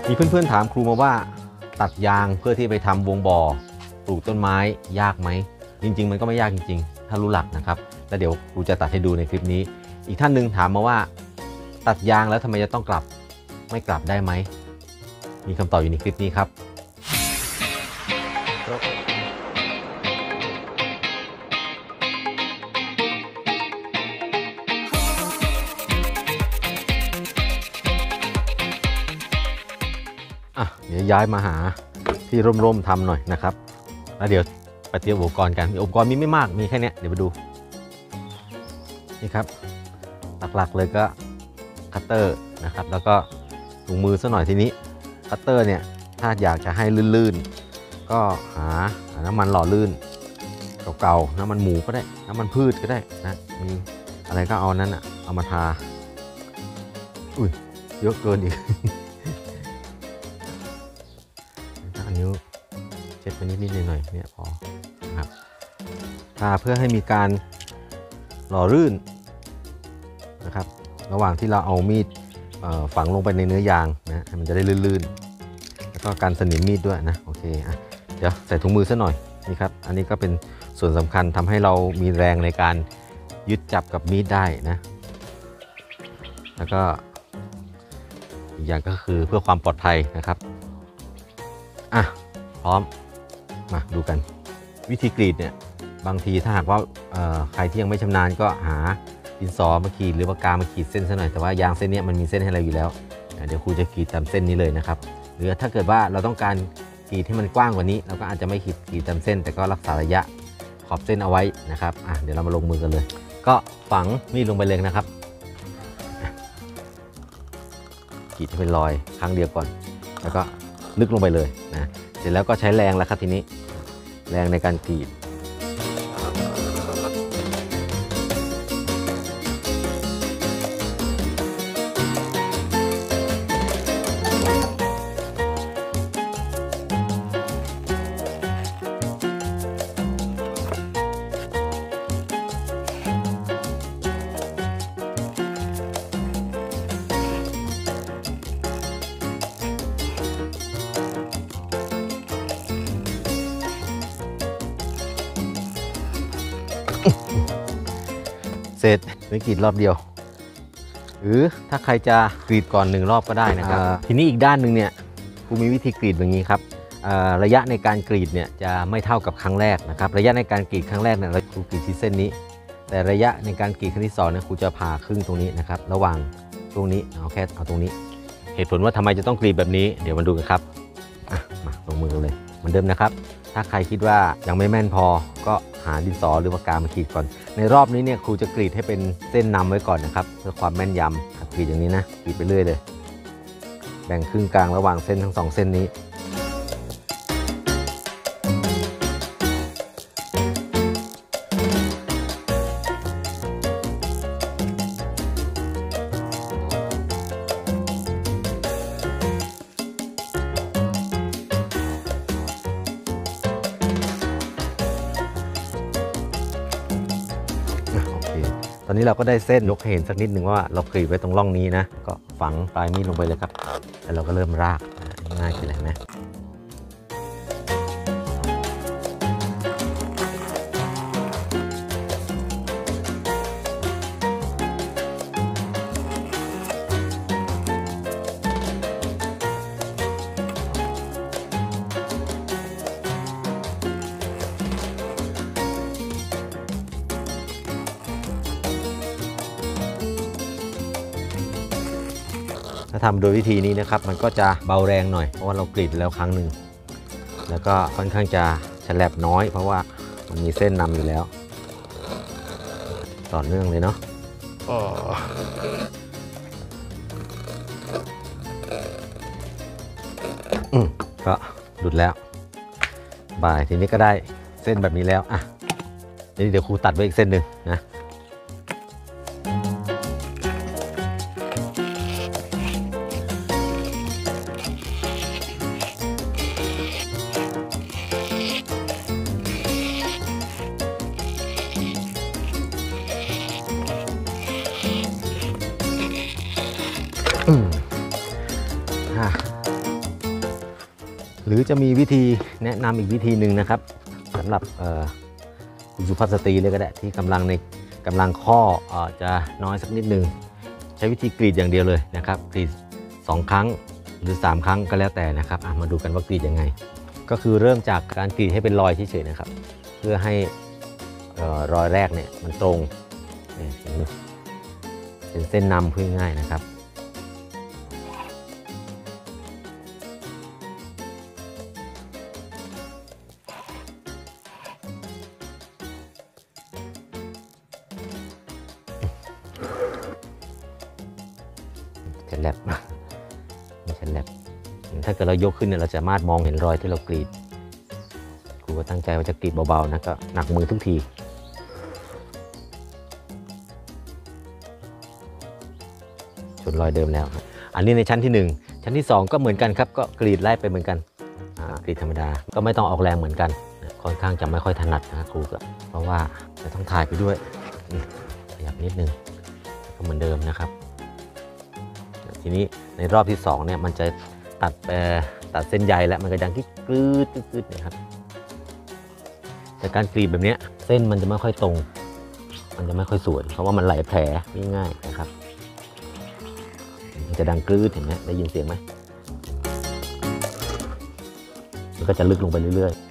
มีเพื่อนๆถามครูมาว่าตัดยางเพื่อที่ไปทำวงบ่อปลูกต้นไม้ยากไหมจริงๆมันก็ไม่ยากจริงๆถ้ารู้หลักนะครับแล้วเดี๋ยวครูจะตัดให้ดูในคลิปนี้อีกท่านหนึ่งถามมาว่าตัดยางแล้วทำไมจะต้องกลับไม่กลับได้ไหมมีคำตอบอยู่ในคลิปนี้ครับเดี๋ยวย้ายมาหาที่ร่มๆทำหน่อยนะครับแล้วเดี๋ยวไปเตรียมอุปกรณ์กันอุปกรณ์มีไม่มากมีแค่นี้เดี๋ยวไปดูนี่ครับหลักๆเลยก็คัตเตอร์นะครับแล้วก็ถุงมือซะหน่อยทีนี้คัตเตอร์เนี่ยถ้าอยากจะให้ลื่นๆก็หาน้ำมันหล่อลื่นเก่าๆน้ำมันหมูก็ได้น้ำมันพืชก็ได้นะมีอะไรก็เอานั้นเอามาทาอุ้ยเยอะเกินอีกนิ้วเช็ดไปนิดๆหน่อยๆเนี่ยพอครับทาเพื่อให้มีการหล่อลื่นนะครับระหว่างที่เราเอามีดฝังลงไปในเนื้อยางนะมันจะได้ลื่นๆแล้วก็การสนิมมีดด้วยนะโอเคเดี๋ยวใส่ถุงมือซะหน่อยนี่ครับอันนี้ก็เป็นส่วนสำคัญทำให้เรามีแรงในการยึดจับกับมีดได้นะแล้วก็อีกอย่างก็คือเพื่อความปลอดภัยนะครับพร้อมมาดูกันวิธีกรีดเนี่ยบางทีถ้าหากว่าใครที่ยังไม่ชำนาญก็หาดินสอมาขีดหรือปากกามาขีดเส้นซะหน่อยแต่ว่ายางเส้นนี้มันมีเส้นให้เราอยู่แล้วเดี๋ยวครูจะขีดตามเส้นนี้เลยนะครับหรือถ้าเกิดว่าเราต้องการขีดให้มันกว้างกว่านี้เราก็อาจจะไม่ขีดตามเส้นแต่ก็รักษาระยะขอบเส้นเอาไว้นะครับเดี๋ยวเรามาลงมือกันเลยก็ฝังมีดลงไปเลยนะครับขีดให้เป็นรอยครั้งเดียวก่อนแล้วก็ลึกลงไปเลยนะเสร็จแล้วก็ใช้แรงแล้วครับทีนี้แรงในการกรีดเสร็จไม่กรีดรอบเดียวหรือถ้าใครจะกรีดก่อน1 รอบก็ได้นะครับทีนี้อีกด้านหนึ่งเนี่ยครูมีวิธีกรีดแบบนี้ครับระยะในการกรีดเนี่ยจะไม่เท่ากับครั้งแรกนะครับระยะในการกรีดครั้งแรกเนี่ยเราครูกรีดที่เส้นนี้แต่ระยะในการกรีดครั้งที่2เนี่ยครูจะผ่าครึ่งตรงนี้นะครับระหว่างตรงนี้เอาตรงนี้เหตุผลว่าทำไมจะต้องกรีดแบบนี้เดี๋ยวมาดูกันครับมาลงมือเลยเหมือนเดิมนะครับถ้าใครคิดว่ายังไม่แม่นพอก็หาดินสอหรือปากกามาขีดก่อนในรอบนี้เนี่ยครูจะกรีดให้เป็นเส้นนำไว้ก่อนนะครับเพื่อความแม่นยำกรีดอย่างนี้นะกรีดไปเรื่อยเลยแบ่งครึ่งกลางระหว่างเส้นทั้ง2 เส้นนี้ตอนนี้เราก็ได้เส้นยกให้เห็นสักนิดหนึ่งว่าเรากรีดไว้ตรงร่องนี้นะก็ฝังปลายมีดลงไปเลยครับแล้วเราก็เริ่มรากง่ายขึ้นเลยนะถ้าทำโดยวิธีนี้นะครับมันก็จะเบาแรงหน่อยเพราะว่าเรากรีดไปแล้วครั้งหนึ่งแล้วก็ค่อนข้างจะฉลับน้อยเพราะว่ามันมีเส้นนำอยู่แล้วต่อเนื่องเลยเนาะก็หลุดแล้วบ่ายทีนี้ก็ได้เส้นแบบนี้แล้วทีนี้เดี๋ยวครูตัดไว้อีกเส้นหนึ่งนะ ที รือจะมีวิธีแนะนำอีกวิธีหนึ่งนะครับสำหรับคุณสุภาพสตรีเลยก็ได้ที่กำลังข้อจะน้อยสักนิดนึงใช้วิธีกรีดอย่างเดียวเลยนะครับกรีด2 ครั้งหรือ3 ครั้งก็แล้วแต่นะครับมาดูกันว่ากรีดยังไงก็คือเริ่มจากการกรีดให้เป็นรอยเฉยๆนะครับเพื่อให้รอยแรกเนี่ยมันตรงเป็นเส้นนำพูดง่ายๆนะครับแฉลบไม่แฉลบถ้าเกิดเรายกขึ้นเนี่ยเราจะสามารถมองเห็นรอยที่เรากรีดครูก็ตั้งใจว่าจะกรีดเบาๆนะก็หนักมือทุกทีจนรอยเดิมแล้วอันนี้ในชั้นที่1ชั้นที่2ก็เหมือนกันครับก็กรีดไล่ไปเหมือนกันกรีดธรรมดาก็ไม่ต้องออกแรงเหมือนกันค่อนข้างจะไม่ค่อยถนัดนะครูก็เพราะว่าจะต้องถ่ายไปด้วยขยับนิดนึงก็เหมือนเดิมนะครับทีนี้ในรอบที่2เนี่ยมันจะตัดเส้นใยแล้วมันก็ดังกรืดนะครับแต่การกรีดแบบนี้เส้นมันจะไม่ค่อยตรงมันจะไม่ค่อยสวยเพราะว่ามันไหลแผลง่ายๆนะครับมันจะดังกรืดเห็นไหมได้ยินเสียงไหมมันก็จะลึกลงไปเรื่อยๆ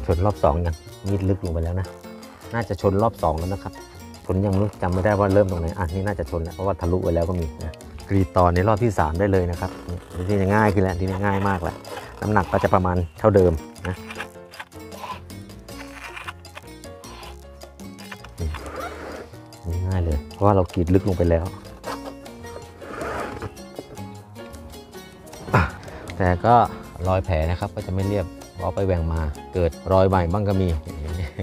ชนรอบ2ยังมีดลึกลงไปแล้วนะน่าจะชนรอบ2แล้วนะครับชนยังไม่รู้จำไม่ได้ว่าเริ่มตรงไหนนี่น่าจะชนแล้วเพราะว่าทะลุไปแล้วก็มีนะกรีดต่อในรอบที่3ได้เลยนะครับที่ง่ายขึ้นแล้วที่ง่ายมากแล้วน้ำหนักก็จะประมาณเท่าเดิมนะง่ายเลยเพราะว่าเรากรีดลึกลงไปแล้วแต่ก็รอยแผลนะครับก็จะไม่เรียบเอาไปแหว่งมาเกิดรอยใหม่บ้างก็มี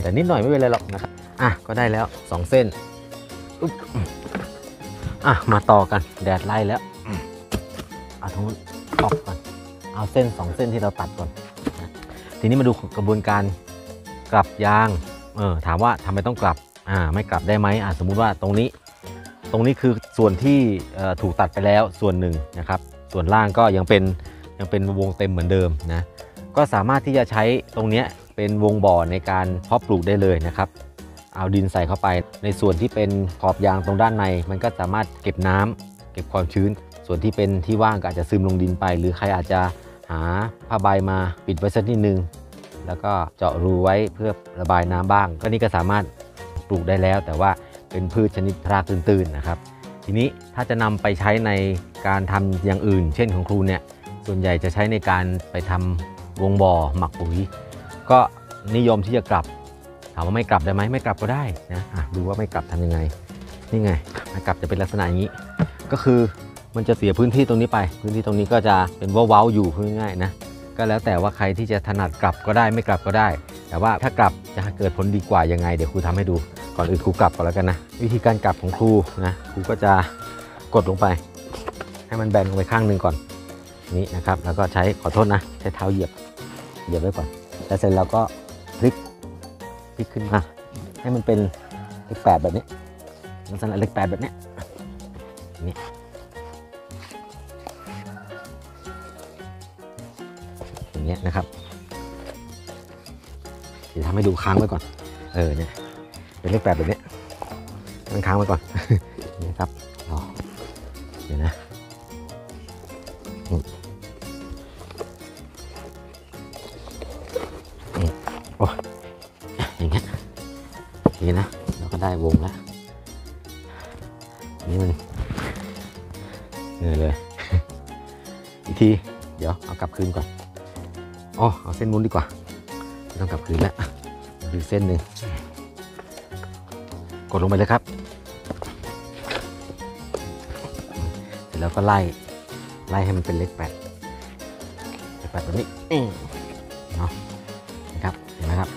แต่นิดหน่อยไม่เป็นไรหรอกนะครับก็ได้แล้ว2 เส้นมาต่อกันแดดไล่แล้วเอาทั้งออกก่อนเอาเส้น2 เส้นที่เราตัดก่อนทีนี้มาดูกระบวนการกลับยางถามว่าทำไมต้องกลับไม่กลับได้ไหมสมมุติว่าตรงนี้คือส่วนที่ถูกตัดไปแล้วส่วนหนึ่งนะครับส่วนล่างก็ยังเป็นวงเต็มเหมือนเดิมนะก็สามารถที่จะใช้ตรงนี้เป็นวงบ่อในการเพาะปลูกได้เลยนะครับเอาดินใส่เข้าไปในส่วนที่เป็นขอบยางตรงด้านในมันก็สามารถเก็บน้ำเก็บความชื้นส่วนที่เป็นที่ว่างก็อาจจะซึมลงดินไปหรือใครอาจจะหาผ้าใบมาปิดไว้สักนิดนึงแล้วก็เจาะรูไว้เพื่อระบายน้ำบ้างก็นี่ก็สามารถปลูกได้แล้วแต่ว่าเป็นพืชชนิดรากตื้นๆนะครับทีนี้ถ้าจะนำไปใช้ในการทำอย่างอื่นเช่นของครูเนี่ยส่วนใหญ่จะใช้ในการไปทำวงบ่อหมักปุ๋ยก็นิยมที่จะกลับถามว่าไม่กลับได้ไหมไม่กลับก็ได้นะดูว่าไม่กลับทำยังไงนี่ไงไม่กลับจะเป็นลักษณะอย่างนี้ก็คือมันจะเสียพื้นที่ตรงนี้ไปพื้นที่ตรงนี้ก็จะเป็นเว้าๆอยู่พูดง่ายๆนะก็แล้วแต่ว่าใครที่จะถนัดกลับก็ได้ไม่กลับก็ได้แต่ว่าถ้ากลับจะเกิดผลดีกว่ายังไงเดี๋ยวครูทำให้ดูก่อนอื่นครูกลับก่อนแล้วกันนะวิธีการกลับของครูนะครูก็จะกดลงไปให้มันแบนลงไปข้างหนึ่งก่อนนี้นะครับแล้วก็ใช้ขอโทษนะใช้เท้าเหยียบไว้ก่อนแล้วเสร็จแล้วก็พลิกขึ้นมาให้มันเป็นเลข 8แบบนี้ลักษณะเลข 8แบบนี้นี่อย่างเงี้ยนะครับเดี๋ยวทำให้ดูค้างไว้ก่อนเนี่ยเป็นเลข 8แบบนี้มันค้างไว้ก่อนนี่ครับเดี๋ยวนะอย่างเงี้ยนี่นะเราก็ได้วงแล้วนี่มันเหนื่อยเลยอีกทีเดี๋ยวเอากลับคืนก่อนเอาเส้นมุ้นดีกว่าไม่ต้องกลับคืนแล้วอีกเส้นหนึ่งกดลงไปเลยครับเสร็จแล้วก็ไล่ให้มันเป็นเลข 8แบบนี้เนาะ ครับเห็นไหมครับ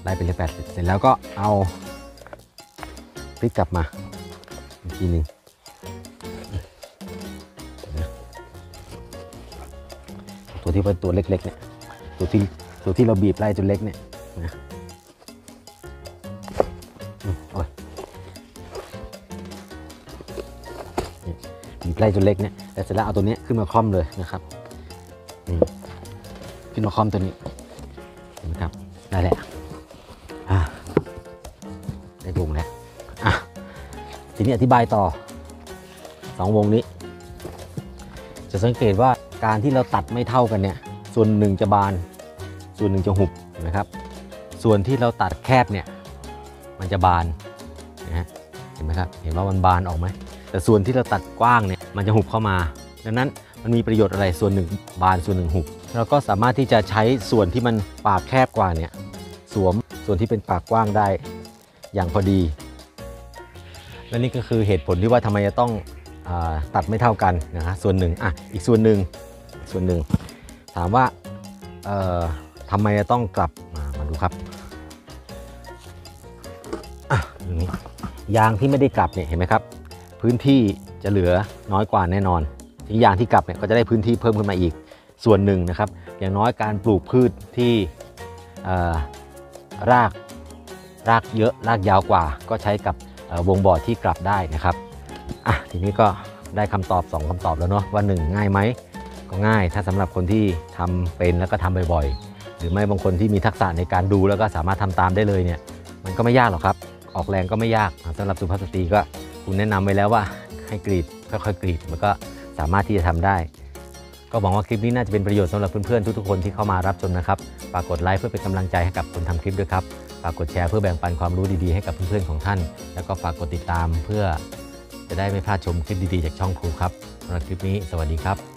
ไล่เป็นเลข8เสร็จแล้วก็เอาพลิกกลับมาอีกทีหนึ่งตัวที่เป็นตัวเล็กๆเนี่ยตัวที่เราบีบไล่ตัวเล็กเนี่ยนะบีบไล่ตัวเล็กเนี่ยแล้วเสร็จแล้วเอาตัวนี้ขึ้นมาคล่อมเลยนะครับนี่ขึ้นมาคล่อมตัวนี้เห็นไหมครับได้แหละได้วงแล้วทีนี้อธิบายต่อ2วงนี้จะสังเกตว่าการที่เราตัดไม่เท่ากันเนี่ยส่วนหนึ่งจะบานส่วนหนึ่งจะหุบนะครับส่วนที่เราตัดแคบเนี่ยมันจะบานนะฮะเห็นไหมครับเห็นว่ามันบานออกไหมแต่ส่วนที่เราตัดกว้างเนี่ยมันจะหุบเข้ามาดังนั้นมันมีประโยชน์อะไรส่วนหนึ่งบานส่วนหนึ่งหุบเราก็สามารถที่จะใช้ส่วนที่มันปากแคบกว่าเนี่ยสวมส่วนที่เป็นปากกว้างได้อย่างพอดีและนี่ก็คือเหตุผลที่ว่าทำไมจะต้องตัดไม่เท่ากันนะฮะส่วนหนึ่งอีกส่วนหนึ่งถามว่าทำไมจะต้องกลับมาดูครับอย่างนี้ยางที่ไม่ได้กลับเนี่ยเห็นไหมครับพื้นที่จะเหลือน้อยกว่าแน่นอนที่ยางที่กลับเนี่ยก็จะได้พื้นที่เพิ่มขึ้นมาอีกส่วนหนึ่งนะครับอย่างน้อยการปลูกพืชที่รากเยอะรากยาวกว่าก็ใช้กับวงบอร์ดที่กลับได้นะครับทีนี้ก็ได้คำตอบ2คำตอบแล้วเนาะว่า1ง่ายไหมก็ง่ายถ้าสำหรับคนที่ทำเป็นแล้วก็ทำบ่อยๆหรือไม่บางคนที่มีทักษะในการดูแล้วก็สามารถทำตามได้เลยเนี่ยมันก็ไม่ยากหรอกครับออกแรงก็ไม่ยากสำหรับสุภาพสตรีก็คุณแนะนำไว้แล้วว่าให้กรีดค่อยๆกรีดมันก็สามารถที่จะทำได้ก็หวังว่าคลิปนี้น่าจะเป็นประโยชน์สำหรับเพื่อนๆทุกๆคนที่เข้ามารับชมนะครับฝากกดไลค์เพื่อเป็นกำลังใจให้กับคนทำคลิปด้วยครับฝากกดแชร์เพื่อแบ่งปันความรู้ดีๆให้กับเพื่อนๆของท่านแล้วก็ฝากกดติดตามเพื่อจะได้ไม่พลาดชมคลิปดีๆจากช่องครูครับสำหรับคลิปนี้สวัสดีครับ